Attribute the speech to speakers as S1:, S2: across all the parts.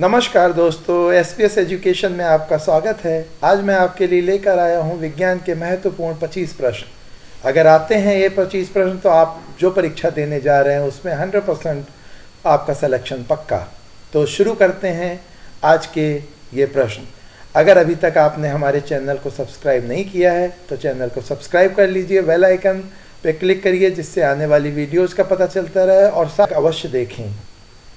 S1: नमस्कार दोस्तों, SPS education में आपका स्वागत है। आज मैं आपके लिए लेकर आया हूं विज्ञान के महत्वपूर्ण 25 प्रश्न। अगर आते हैं ये 25 प्रश्न तो आप जो परीक्षा देने जा रहे हैं उसमें 100% आपका सिलेक्शन पक्का। तो शुरू करते हैं आज के ये प्रश्न। अगर अभी तक आपने हमारे चैनल को सब्सक्राइब नहीं किया है तो चैनल को सब्सक्राइब कर लीजिए, बेल आइकन पे क्लिक करिए जिससे आने वाली वीडियोज़ का पता चलता रहे और साथ अवश्य देखें।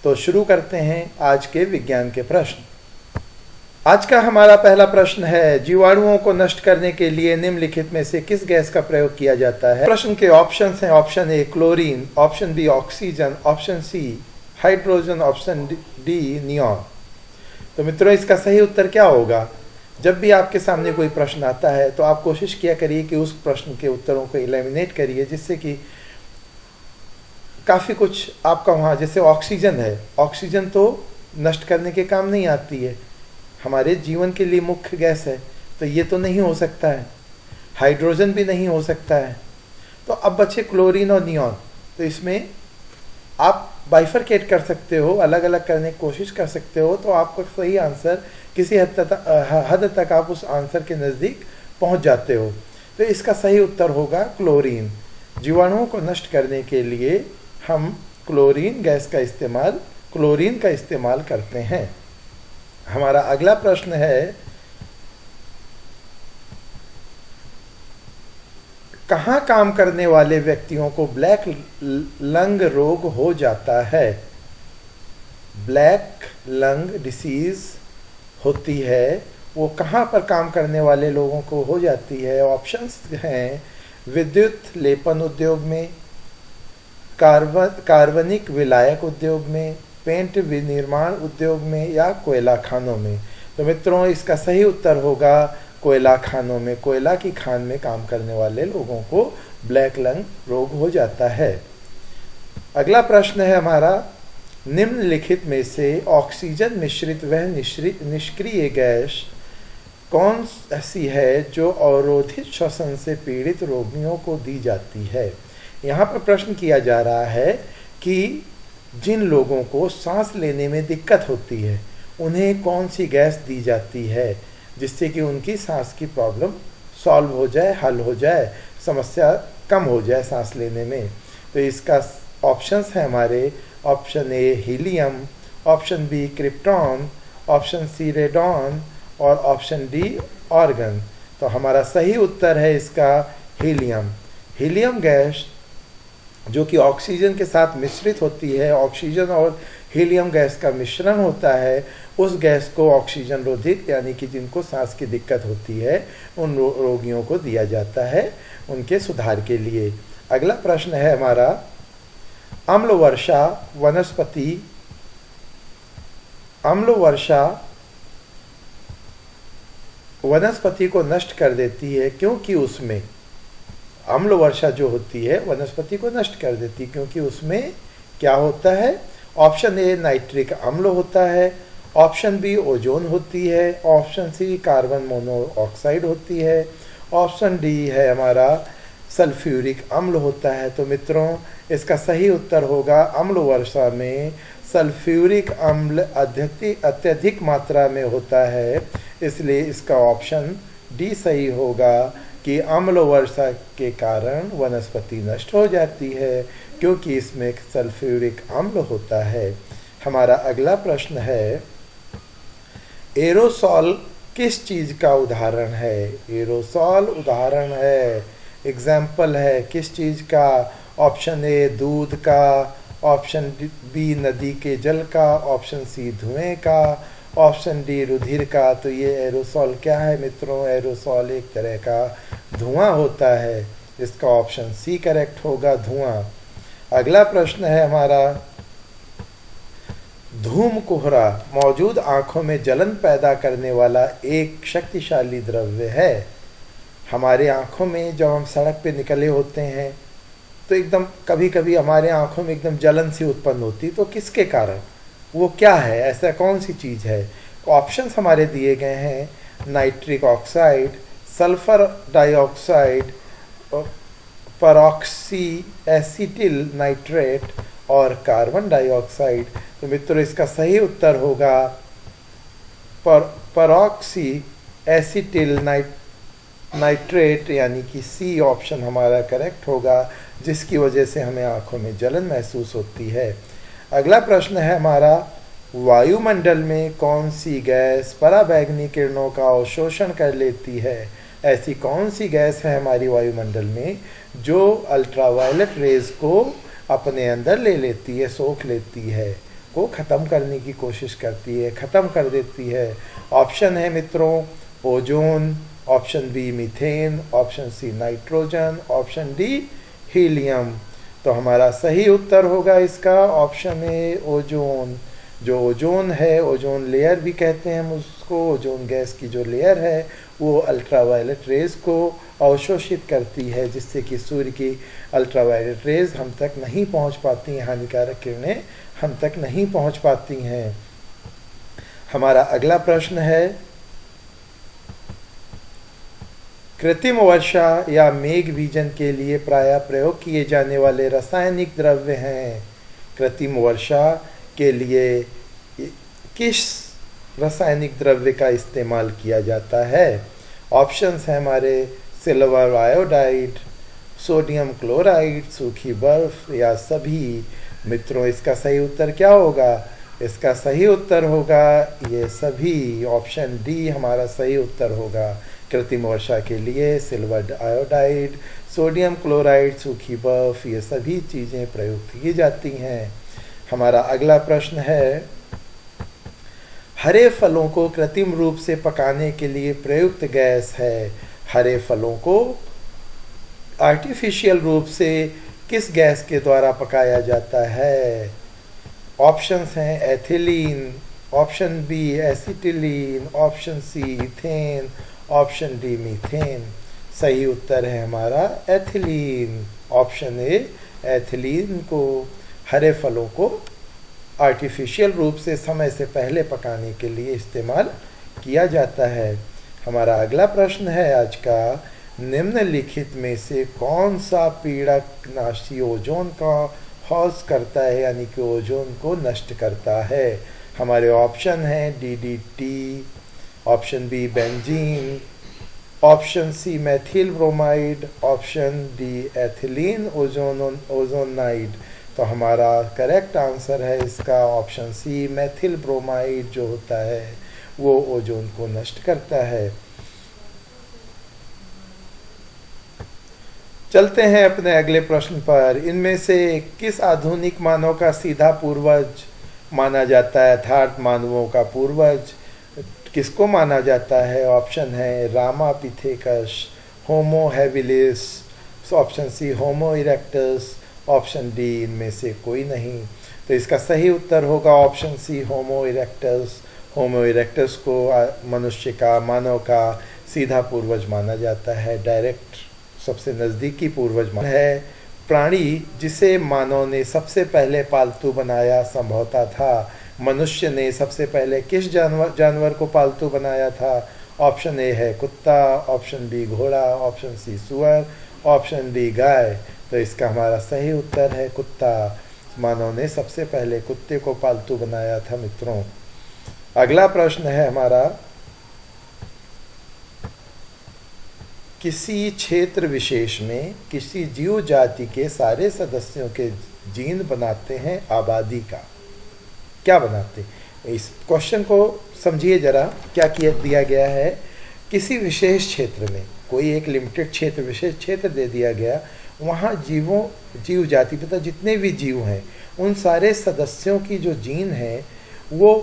S1: तो शुरू करते हैं आज के विज्ञान के प्रश्न। आज का हमारा पहला प्रश्न है, जीवाणुओं को नष्ट करने के लिए निम्नलिखित में से किस गैस का प्रयोग किया जाता है? प्रश्न के ऑप्शंस हैं, option A chlorine, option B oxygen, option C hydrogen, option D neon. तो मित्रों, इसका सही उत्तर क्या होगा? जब भी आपके सामने कोई प्रश्न आता है तो आप कोशिश किया करिए कि उस प्रश्न के उत्तरों को एलिमिनेट करिए, जिससे कि काफ़ी कुछ आपका वहाँ, जैसे ऑक्सीजन है, ऑक्सीजन तो नष्ट करने के काम नहीं आती है, हमारे जीवन के लिए मुख्य गैस है, तो ये तो नहीं हो सकता है। हाइड्रोजन भी नहीं हो सकता है। तो अब बचे क्लोरीन और नियॉन। तो इसमें आप बाइफरकेट कर सकते हो, अलग अलग करने की कोशिश कर सकते हो, तो आपको सही आंसर किसी हद तक आप उस आंसर के नज़दीक पहुँच जाते हो। तो इसका सही उत्तर होगा क्लोरीन। जीवाणुओं को नष्ट करने के लिए हम क्लोरीन का इस्तेमाल करते हैं। हमारा अगला प्रश्न है, कहाँ काम करने वाले व्यक्तियों को ब्लैक लंग रोग हो जाता है? ब्लैक लंग डिसीज होती है, वो कहाँ पर काम करने वाले लोगों को हो जाती है? ऑप्शंस हैं, विद्युत लेपन उद्योग में, कार्बनिक विलायक उद्योग में, पेंट विनिर्माण उद्योग में, या कोयला खानों में। तो मित्रों, इसका सही उत्तर होगा कोयला खानों में। कोयला की खान में काम करने वाले लोगों को ब्लैक लंग रोग हो जाता है। अगला प्रश्न है हमारा, निम्नलिखित में से ऑक्सीजन मिश्रित वह निष्क्रिय गैस कौन सी है जो अवरोधित श्वसन से पीड़ित रोगियों को दी जाती है? यहाँ पर प्रश्न किया जा रहा है कि जिन लोगों को सांस लेने में दिक्कत होती है उन्हें कौन सी गैस दी जाती है जिससे कि उनकी सांस की प्रॉब्लम सॉल्व हो जाए, हल हो जाए, समस्या कम हो जाए सांस लेने में। तो इसका ऑप्शंस है हमारे, option A helium, option B krypton, option C radon और ऑप्शन डी ऑर्गन। तो हमारा सही उत्तर है इसका हीलियम। हीलियम गैस जो कि ऑक्सीजन के साथ मिश्रित होती है, ऑक्सीजन और हीलियम गैस का मिश्रण होता है, उस गैस को ऑक्सीजन रोधित यानी कि जिनको सांस की दिक्कत होती है उन रोगियों को दिया जाता है उनके सुधार के लिए। अगला प्रश्न है हमारा, अम्लवर्षा वनस्पति को नष्ट कर देती है क्योंकि उसमें, अम्ल वर्षा जो होती है वनस्पति को नष्ट कर देती है क्योंकि उसमें क्या होता है? ऑप्शन ए नाइट्रिक अम्ल होता है, ऑप्शन बी ओजोन होती है, ऑप्शन सी कार्बन मोनोऑक्साइड होती है, ऑप्शन डी है हमारा सल्फ्यूरिक अम्ल होता है। तो मित्रों, इसका सही उत्तर होगा अम्ल वर्षा में सल्फ्यूरिक अम्ल अत्यधिक मात्रा में होता है, इसलिए इसका ऑप्शन डी सही होगा कि अम्ल वर्षा के कारण वनस्पति नष्ट हो जाती है क्योंकि इसमें सल्फ्यूरिक अम्ल होता है। हमारा अगला प्रश्न है, एरोसॉल किस चीज़ का उदाहरण है? एरोसॉल उदाहरण है, एग्जाम्पल है किस चीज़ का? ऑप्शन ए दूध का, ऑप्शन बी नदी के जल का, ऑप्शन सी धुएं का, ऑप्शन डी रुधिर का। तो ये एरोसॉल क्या है मित्रों? एरोसॉल एक तरह का धुआं होता है, इसका ऑप्शन सी करेक्ट होगा, धुआं। अगला प्रश्न है हमारा, धूम कोहरा मौजूद आंखों में जलन पैदा करने वाला एक शक्तिशाली द्रव्य है। हमारे आंखों में जब हम सड़क पे निकले होते हैं तो एकदम कभी कभी हमारे आंखों में एकदम जलन सी उत्पन्न होती, तो किसके कारण? वो क्या है, ऐसा कौन सी चीज़ है? ऑप्शंस हमारे दिए गए हैं, nitric oxide, sulphur dioxide, परऑक्सी acetyl nitrate और कार्बन डाइऑक्साइड। तो मित्रों, इसका सही उत्तर होगा परऑक्सी एसिटिल नाइट्रेट यानी कि सी ऑप्शन हमारा करेक्ट होगा, जिसकी वजह से हमें आँखों में जलन महसूस होती है। अगला प्रश्न है हमारा, वायुमंडल में कौन सी गैस पराबैंगनी किरणों का अवशोषण कर लेती है? ऐसी कौन सी गैस है हमारी वायुमंडल में जो अल्ट्रावायलेट रेज को अपने अंदर ले लेती है, सोख लेती है, को ख़त्म करने की कोशिश करती है, ख़त्म कर देती है? ऑप्शन है मित्रों, ozone, option B methane, option C nitrogen, option D helium. तो हमारा सही उत्तर होगा इसका ऑप्शन ए ओजोन। जो ओजोन है, ओजोन लेयर भी कहते हैं हम उसको, ओजोन गैस की जो लेयर है वो अल्ट्रावायलेट रेज को अवशोषित करती है, जिससे कि सूर्य की अल्ट्रावायलेट रेज हम तक नहीं पहुंच पाती हैं, हानिकारक किरणें हम तक नहीं पहुंच पाती हैं। हमारा अगला प्रश्न है, कृत्रिम वर्षा या मेघ बीजन के लिए प्रायः प्रयोग किए जाने वाले रासायनिक द्रव्य हैं। कृत्रिम वर्षा के लिए किस रासायनिक द्रव्य का इस्तेमाल किया जाता है? ऑप्शंस हैं हमारे, सिल्वर आयोडाइड, सोडियम क्लोराइड, सूखी बर्फ या सभी। मित्रों इसका सही उत्तर क्या होगा? इसका सही उत्तर होगा ये सभी, ऑप्शन डी हमारा सही उत्तर होगा। कृत्रिम वर्षा के लिए सिल्वर आयोडाइड, सोडियम क्लोराइड, सूखी बर्फ, ये सभी चीज़ें प्रयुक्त की जाती हैं। हमारा अगला प्रश्न है, हरे फलों को कृत्रिम रूप से पकाने के लिए प्रयुक्त गैस है। हरे फलों को आर्टिफिशियल रूप से किस गैस के द्वारा पकाया जाता है? ऑप्शंस हैं ethylene, option B acetylene, option C ethane, option D methane. सही उत्तर है हमारा एथिलीन, ऑप्शन ए एथिलीन को हरे फलों को आर्टिफिशियल रूप से समय से पहले पकाने के लिए इस्तेमाल किया जाता है। हमारा अगला प्रश्न है आज का, निम्नलिखित में से कौन सा पीड़क नाशी ओजोन का हौस करता है, यानी कि ओजोन को नष्ट करता है? हमारे ऑप्शन हैं DDT, option B benzene, option C methyl bromide, option D ethylene ozonide. तो हमारा करेक्ट आंसर है इसका ऑप्शन सी, मेथिल ब्रोमाइड जो होता है वो ओजोन को नष्ट करता है। चलते हैं अपने अगले प्रश्न पर। इनमें से किस आधुनिक मानव का सीधा पूर्वज माना जाता है? अर्थात मानवों का पूर्वज किसको माना जाता है? ऑप्शन है Ramapithecus, Homo habilis, option C होमो इरेक्टस, ऑप्शन डी इनमें से कोई नहीं। तो इसका सही उत्तर होगा ऑप्शन सी होमो इरेक्टस। होमो इरेक्टस को मनुष्य का, मानव का सीधा पूर्वज माना जाता है, डायरेक्ट सबसे नज़दीकी पूर्वज है। प्राणी जिसे मानव ने सबसे पहले पालतू बनाया संभवतः था, मनुष्य ने सबसे पहले किस जानवर को पालतू बनाया था? ऑप्शन ए है कुत्ता, ऑप्शन बी घोड़ा, ऑप्शन सी सुअर, ऑप्शन डी गाय। तो इसका हमारा सही उत्तर है कुत्ता। मानव ने सबसे पहले कुत्ते को पालतू बनाया था मित्रों। अगला प्रश्न है हमारा, किसी क्षेत्र विशेष में किसी जीव जाति के सारे सदस्यों के जीन बनाते हैं आबादी का। क्या बनाते? इस क्वेश्चन को समझिए जरा, क्या किया दिया गया है, किसी विशेष क्षेत्र में, कोई एक लिमिटेड क्षेत्र, विशेष क्षेत्र दे दिया गया, वहाँ जीव जाति मतलब जितने भी जीव हैं उन सारे सदस्यों की जो जीन है वो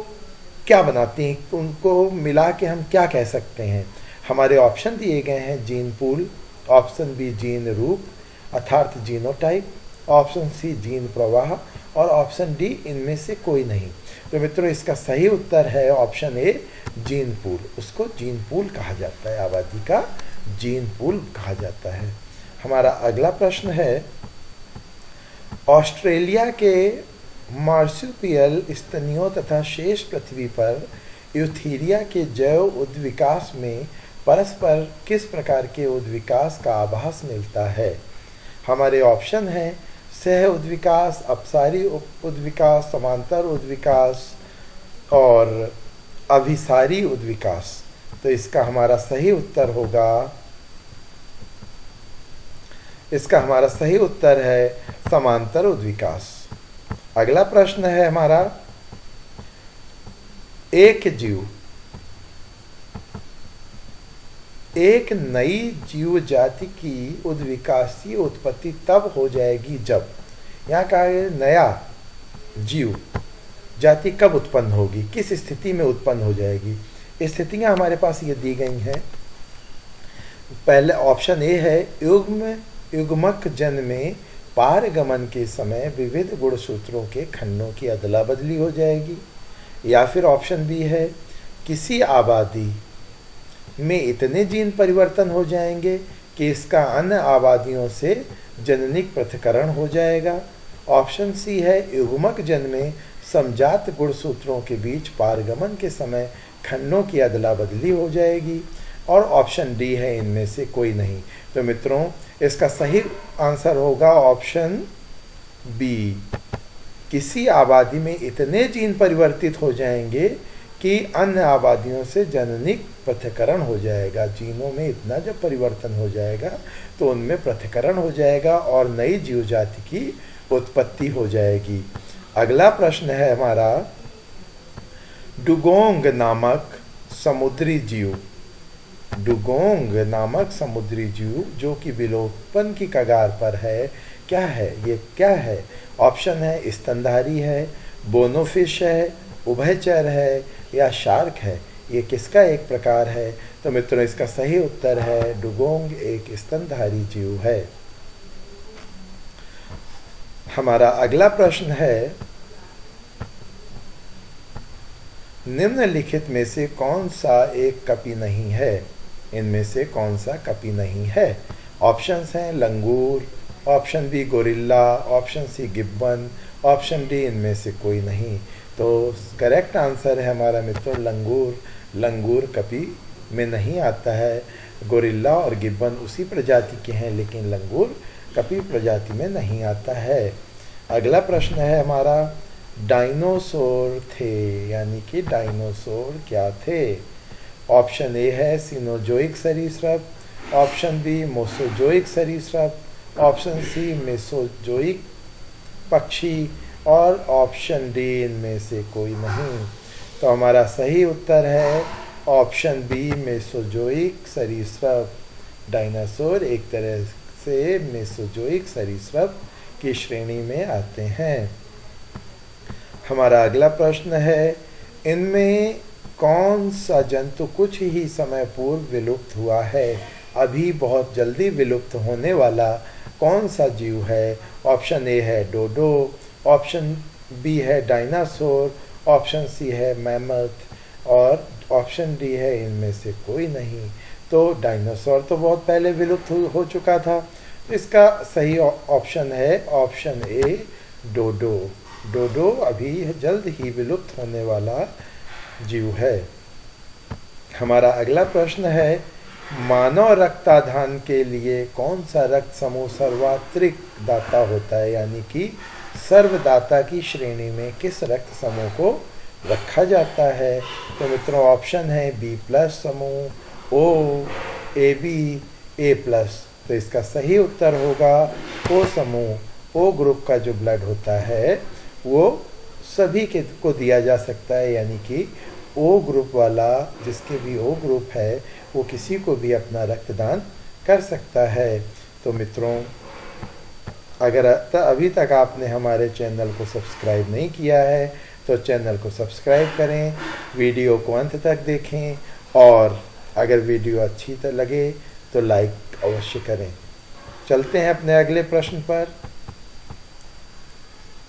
S1: क्या बनाती हैं, उनको मिला के हम क्या कह सकते हैं? हमारे ऑप्शन दिए गए हैं gene pool, option B gene रूप अर्थात जीनोटाइप, ऑप्शन सी जीन प्रवाह और ऑप्शन डी इनमें से कोई नहीं। तो मित्रों इसका सही उत्तर है ऑप्शन ए जीन पूल। उसको जीन पूल कहा जाता है, आबादी का जीन पूल कहा जाता है। हमारा अगला प्रश्न है, ऑस्ट्रेलिया के मार्सुपियल स्तनियों तथा शेष पृथ्वी पर यूथीरिया के जैव उद्विकास में परस्पर किस प्रकार के उद्विकास का आभास मिलता है? हमारे ऑप्शन हैं सह उद्विकास, अपसारी उद्विकास, समांतर उद्विकास और अभिसारी उद्विकास। तो इसका हमारा सही उत्तर होगा, इसका हमारा सही उत्तर है समांतर उद्विकास। अगला प्रश्न है हमारा, एक नई जीव जाति की उद्विकासीय उत्पत्ति तब हो जाएगी जब, यहाँ कहा है नया जीव जाति कब उत्पन्न होगी, किस स्थिति में उत्पन्न हो जाएगी। स्थितियां हमारे पास ये दी गई हैं। पहले ऑप्शन ए है, युग्मक जन्म में पारगमन के समय विविध गुणसूत्रों के खंडों की अदला बदली हो जाएगी। या फिर ऑप्शन बी है, किसी आबादी में इतने जीन परिवर्तन हो जाएंगे कि इसका अन्य आबादियों से जननिक पृथक्करण हो जाएगा। ऑप्शन सी है, युग्मक जन्म में समजात गुणसूत्रों के बीच पारगमन के समय खंडों की अदला बदली हो जाएगी। और ऑप्शन डी है, इनमें से कोई नहीं। तो मित्रों, इसका सही आंसर होगा ऑप्शन बी, किसी आबादी में इतने जीन परिवर्तित हो जाएंगे कि अन्य आबादियों से जननिक पृथक्करण हो जाएगा। जीनों में इतना जब परिवर्तन हो जाएगा तो उनमें पृथक्करण हो जाएगा और नई जीव जाति की उत्पत्ति हो जाएगी। अगला प्रश्न है हमारा, डुगोंग नामक समुद्री जीव, डुगोंग नामक समुद्री जीव जो कि विलोपन की कगार पर है, क्या है ये, क्या है। ऑप्शन है, स्तनधारी है, बोनोफिश है, उभयचर है या शार्क है। ये किसका एक प्रकार है। तो मित्रों, इसका सही उत्तर है, डुगोंग एक स्तनधारी जीव है। हमारा अगला प्रश्न है, निम्नलिखित में से कौन सा एक कपी नहीं है। इनमें से कौन सा कपी नहीं है। ऑप्शंस हैं, langur, option B gorilla, option C gibbon, option D इनमें से कोई नहीं। तो करेक्ट आंसर है हमारा मित्रों लंगूर। लंगूर कपी में नहीं आता है। गोरिल्ला और गिब्बन उसी प्रजाति के हैं, लेकिन लंगूर कपी प्रजाति में नहीं आता है। अगला प्रश्न है हमारा, डायनासोर थे, यानी कि डायनासोर क्या थे। ऑप्शन ए है सिनोजोइक सरीसृप, ऑप्शन बी मोसोजोइक सरीसृप, ऑप्शन सी मेसोजोइक पक्षी और ऑप्शन डी इनमें से कोई नहीं। तो हमारा सही उत्तर है ऑप्शन बी मेसोजोइक सरीसृप। डायनासोर एक तरह से मेसोजोइक सरीसृप की श्रेणी में आते हैं। हमारा अगला प्रश्न है, इनमें कौन सा जंतु कुछ ही समय पूर्व विलुप्त हुआ है। अभी बहुत जल्दी विलुप्त होने वाला कौन सा जीव है। ऑप्शन ए है डोडो, ऑप्शन बी है डायनासोर, ऑप्शन सी है मैमथ और ऑप्शन डी है इनमें से कोई नहीं। तो डायनासोर तो बहुत पहले विलुप्त हो चुका था। इसका सही ऑप्शन है ऑप्शन ए डोडो। डोडो अभी जल्द ही विलुप्त होने वाला जीव है। हमारा अगला प्रश्न है, मानव रक्ताधान के लिए कौन सा रक्त समूह सर्वात्रिक दाता होता है, यानी कि सर्वदाता की श्रेणी में किस रक्त समूह को रखा जाता है। तो मित्रों ऑप्शन है बी प्लस समूह, ओ, ए बी, ए प्लस। तो इसका सही उत्तर होगा ओ समूह। ओ ग्रुप का जो ब्लड होता है वो सभी के को दिया जा सकता है, यानी कि ओ ग्रुप वाला जिसके भी ओ ग्रुप है वो किसी को भी अपना रक्तदान कर सकता है। तो मित्रों, अगर अभी तक आपने हमारे चैनल को सब्सक्राइब नहीं किया है तो चैनल को सब्सक्राइब करें, वीडियो को अंत तक देखें और अगर वीडियो अच्छी लगे तो लाइक अवश्य करें। चलते हैं अपने अगले प्रश्न पर।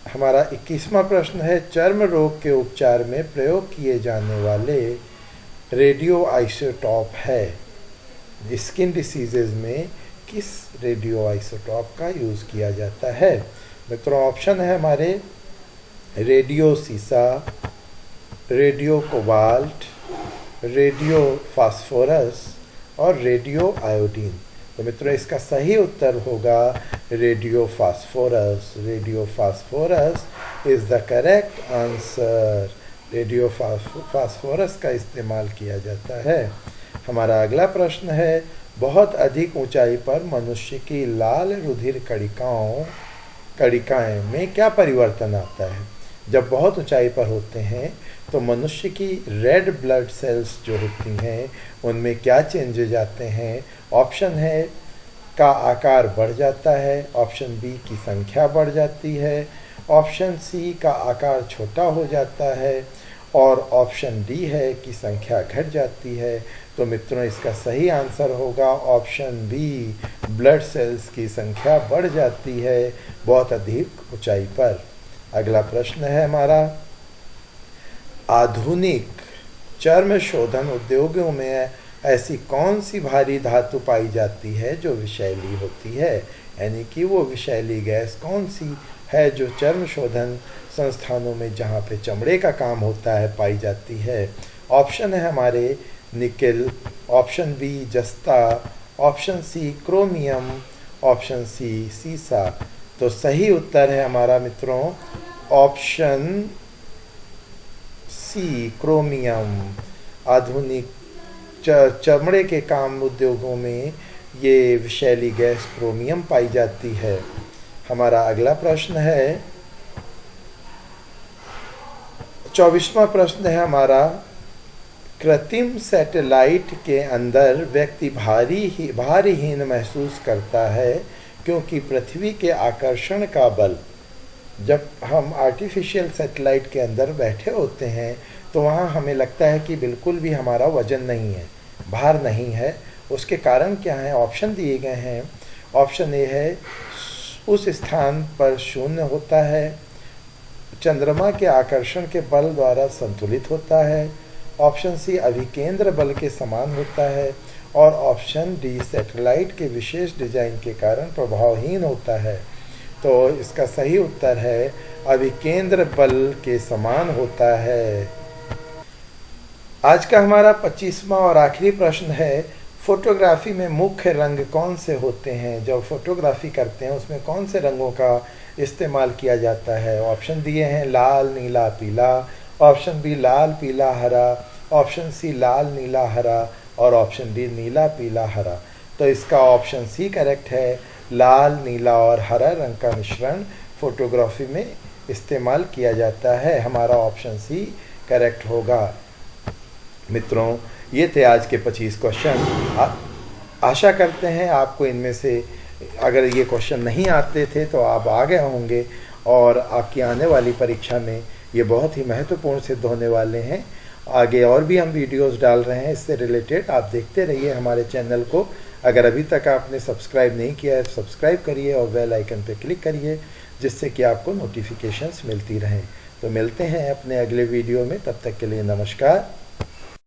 S1: हमारा 21वां प्रश्न है, चर्म रोग के उपचार में प्रयोग किए जाने वाले रेडियो आइसोटॉप है। स्किन डिसीजेज में किस रेडियो आइसोटॉप का यूज़ किया जाता है। मित्रों ऑप्शन है हमारे रेडियो सीसा, रेडियो कोबाल्ट, रेडियो फास्फोरस और रेडियो आयोडीन। तो मित्रों इसका सही उत्तर होगा radio phosphorus. Radio phosphorus is the correct answer. Radio phosphorus का इस्तेमाल किया जाता है। हमारा अगला प्रश्न है, बहुत अधिक ऊंचाई पर मनुष्य की लाल रुधिर कणिकाएं में क्या परिवर्तन आता है? जब बहुत ऊंचाई पर होते हैं तो मनुष्य की रेड ब्लड सेल्स जो होती हैं उनमें क्या चेंजेज आते हैं? ऑप्शन है का आकार बढ़ जाता है, ऑप्शन बी की संख्या बढ़ जाती है, ऑप्शन सी का आकार छोटा हो जाता है और ऑप्शन डी है कि संख्या घट जाती है। तो मित्रों इसका सही आंसर होगा ऑप्शन बी, ब्लड सेल्स की संख्या बढ़ जाती है बहुत अधिक ऊंचाई पर। अगला प्रश्न है हमारा, आधुनिक चर्म शोधन उद्योगों में ऐसी कौन सी भारी धातु पाई जाती है जो विषैली होती है? यानी कि वो विषैली गैस कौन सी है जो चर्म शोधन संस्थानों में जहाँ पे चमड़े का काम होता है पाई जाती है? ऑप्शन है हमारे निकेल, ऑप्शन बी जस्ता, option C chromium, option C सीसा। तो सही उत्तर है हमारा मित्रों ऑप्शन सी क्रोमियम। आधुनिक चमड़े के काम उद्योगों में ये विषैली गैस क्रोमियम पाई जाती है। हमारा अगला प्रश्न है, 24वां प्रश्न है हमारा, कृत्रिम सैटेलाइट के अंदर व्यक्ति भारीहीन महसूस करता है क्योंकि पृथ्वी के आकर्षण का बल। जब हम आर्टिफिशियल सैटेलाइट के अंदर बैठे होते हैं तो वहाँ हमें लगता है कि बिल्कुल भी हमारा वजन नहीं है, भार नहीं है। उसके कारण क्या है? ऑप्शन दिए गए हैं। ऑप्शन ए है उस स्थान पर शून्य होता है, चंद्रमा के आकर्षण के बल द्वारा संतुलित होता है, ऑप्शन सी अभिकेंद्र बल के समान होता है और ऑप्शन डी सैटेलाइट के विशेष डिजाइन के कारण प्रभावहीन होता है। तो इसका सही उत्तर है अभिकेंद्र बल के समान होता है। आज का हमारा 25वां और आखिरी प्रश्न है, फोटोग्राफी में मुख्य रंग कौन से होते हैं? जब फोटोग्राफी करते हैं उसमें कौन से रंगों का इस्तेमाल किया जाता है? ऑप्शन दिए हैं लाल नीला पीला, ऑप्शन बी लाल पीला हरा, ऑप्शन सी लाल नीला हरा और ऑप्शन डी नीला पीला हरा। तो इसका ऑप्शन सी करेक्ट है, लाल नीला और हरा रंग का मिश्रण फोटोग्राफी में इस्तेमाल किया जाता है। हमारा ऑप्शन सी करेक्ट होगा। मित्रों ये थे आज के 25 क्वेश्चन। आशा करते हैं आपको इनमें से अगर ये क्वेश्चन नहीं आते थे तो आप आ गए होंगे और आपकी आने वाली परीक्षा में ये बहुत ही महत्वपूर्ण सिद्ध होने वाले हैं। आगे और भी हम वीडियोस डाल रहे हैं इससे रिलेटेड, आप देखते रहिए हमारे चैनल को। अगर अभी तक आपने सब्सक्राइब नहीं किया है सब्सक्राइब करिए और बेल आइकन पर क्लिक करिए जिससे कि आपको नोटिफिकेशंस मिलती रहें। तो मिलते हैं अपने अगले वीडियो में, तब तक के लिए नमस्कार।